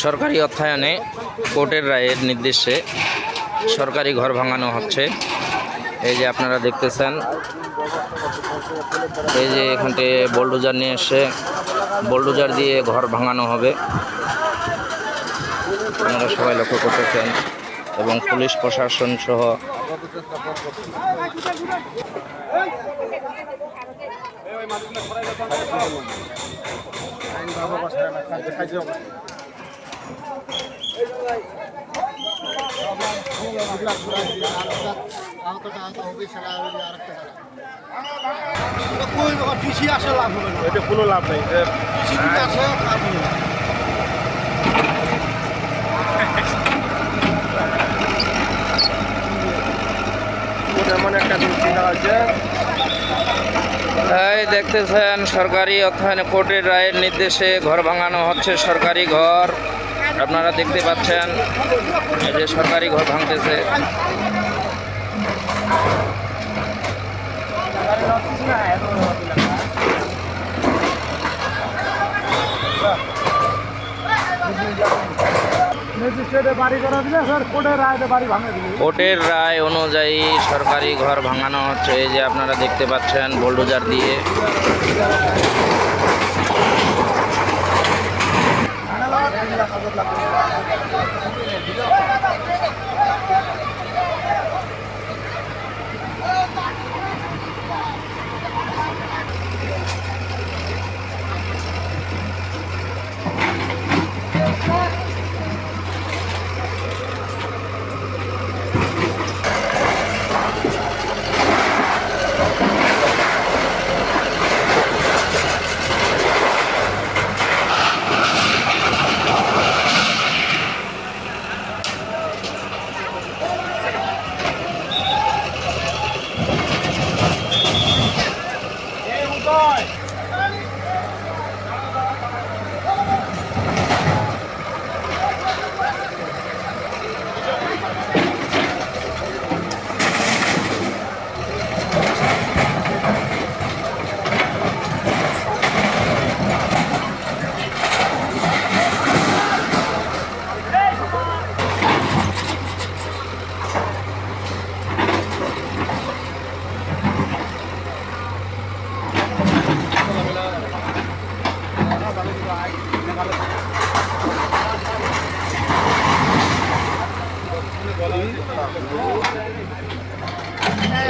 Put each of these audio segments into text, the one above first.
সরকারি অর্থায়নে কোর্টের রায়ের নির্দেশে সরকারি ঘর ভাঙানো হচ্ছে। এই যে আপনারা দেখতেছেন, এই যে এখানতে বোলডোজার নিয়ে এসে বোলডোজার দিয়ে ঘর ভাঙানো হবে, আপনারা সবাই লক্ষ্য করতেছেন, এবং পুলিশ প্রশাসন সহ কোনো লাভ নেই। এমন একটা চিন্তা হচ্ছে, এই দেখতেছেন সরকারি অর্থায়নে কোর্টের রায়ের নির্দেশে ঘর ভাঙানো হচ্ছে। সরকারি ঘর আপনারা দেখতে পাচ্ছেন, এই যে সরকারি ঘর ভাঙতেছে। কোর্টের রায় অনুযায়ী সরকারি ঘর ভাঙানো হচ্ছে। এই যে আপনারা দেখতে পাচ্ছেন বোলডোজার দিয়ে।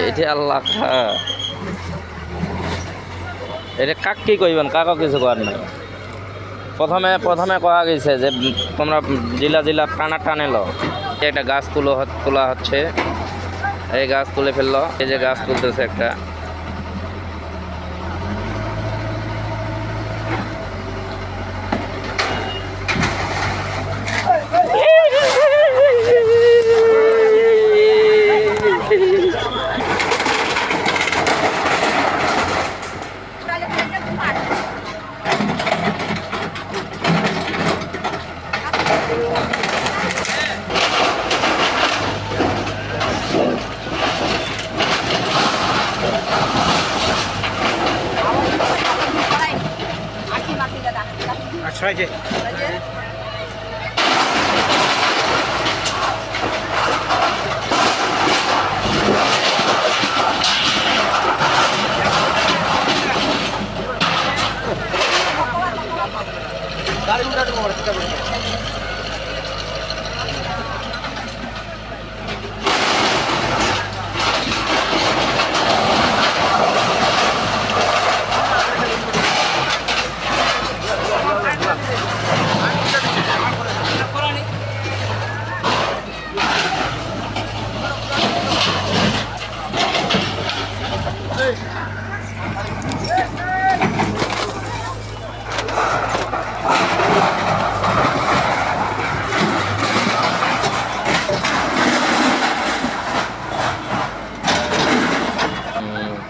এটা আল্লাহ, এটা কাক কি কইবেন? কাকা কিছু করার নাই। প্রথমে কয়া গেছে যে তোমরা জিলা জিলা টানা টানেলো। একটা গাছ তোলা হচ্ছে, এই গাছ তুলে ফেললো। এই যে গাছ তুলতেছে একটা। আচ্ছা যে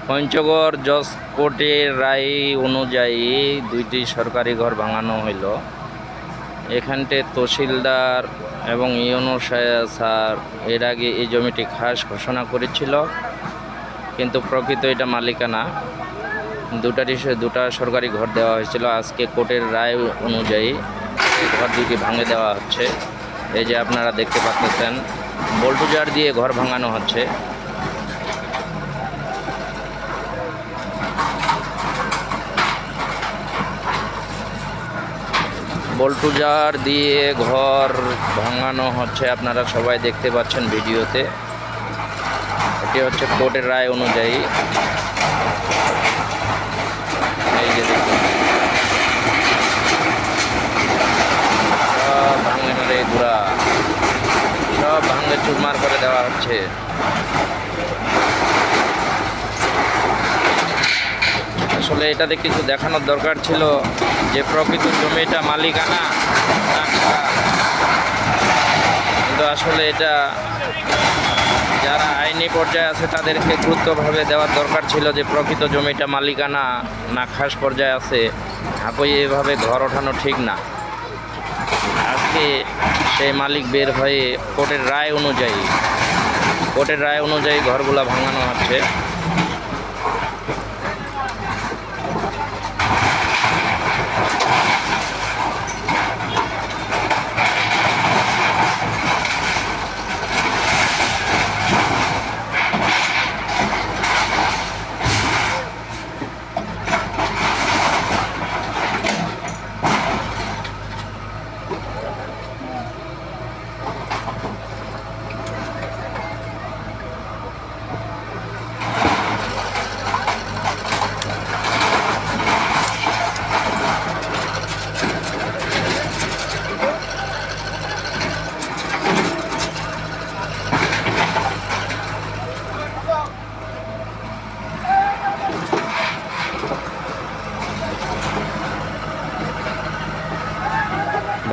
পঞ্চগড় জজ কোর্টের রায় অনুযায়ী দুইটি সরকারি ঘর ভাঙানো হইল। এখানতে তহসিলদার এবং ইউনো স্যার এর আগে এই জমিটি খাস ঘোষণা করেছিল, কিন্তু প্রকৃত এটা মালিকানা। দুটা সরকারি ঘর দেওয়া হয়েছিল। আজকে কোর্টের রায় অনুযায়ী ঘর দুটি ভাঙে দেওয়া হচ্ছে। এই যে আপনারা দেখতে পাচ্ছেন বোল্টুজার দিয়ে ঘর ভাঙানো হচ্ছে। বোল্টুজার দিয়ে ঘর ভাঙানো হচ্ছে, আপনারা সবাই দেখতে পাচ্ছেন ভিডিওতে। এটি হচ্ছে কোর্টের রায় অনুযায়ী। এই যে দেখুন সব ভাঙে মেরে ঘোরা, সব ভাঙে চুরমার করে দেওয়া হচ্ছে। আসলে এটাতে কিছু দেখানোর দরকার ছিল যে প্রকৃত জমিটা মালিকানা না কার। কিন্তু আসলে এটা যারা আইনি পর্যায়ে আছে তাদেরকে গুরুত্বভাবে দেওয়ার দরকার ছিল যে প্রকৃত জমিটা মালিকানা না খাস পর্যায়ে আছে। হাঁকুই এভাবে ঘর ওঠানো ঠিক না। আজকে সেই মালিক বের হয়ে কোর্টের রায় অনুযায়ী ঘরগুলা ভাঙানো হচ্ছে।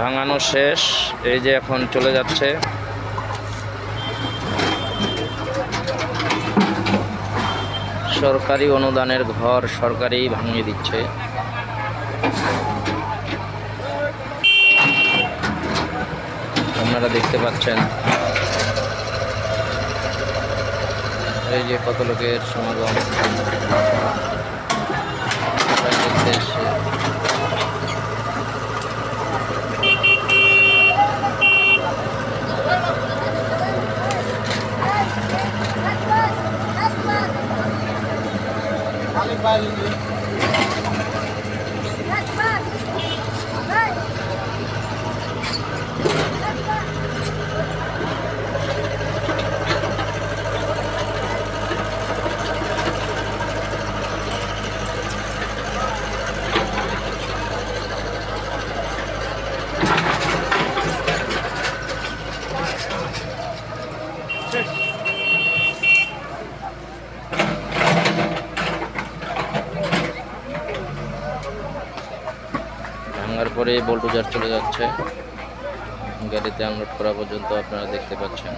ভাঙানো শেষ, এই যে এখন চলে যাচ্ছে। সরকারি অনুদানের ঘর সরকারই ভাঙিয়ে দিচ্ছে। আপনারা দেখতে পাচ্ছেন এই যে কত লোকের সমাগম দেখতে এসছে। ভাঙার পরে বোল্টুজার চলে যাচ্ছে, গাড়িতে আনলোড করা পর্যন্ত আপনারা দেখতে পাচ্ছেন।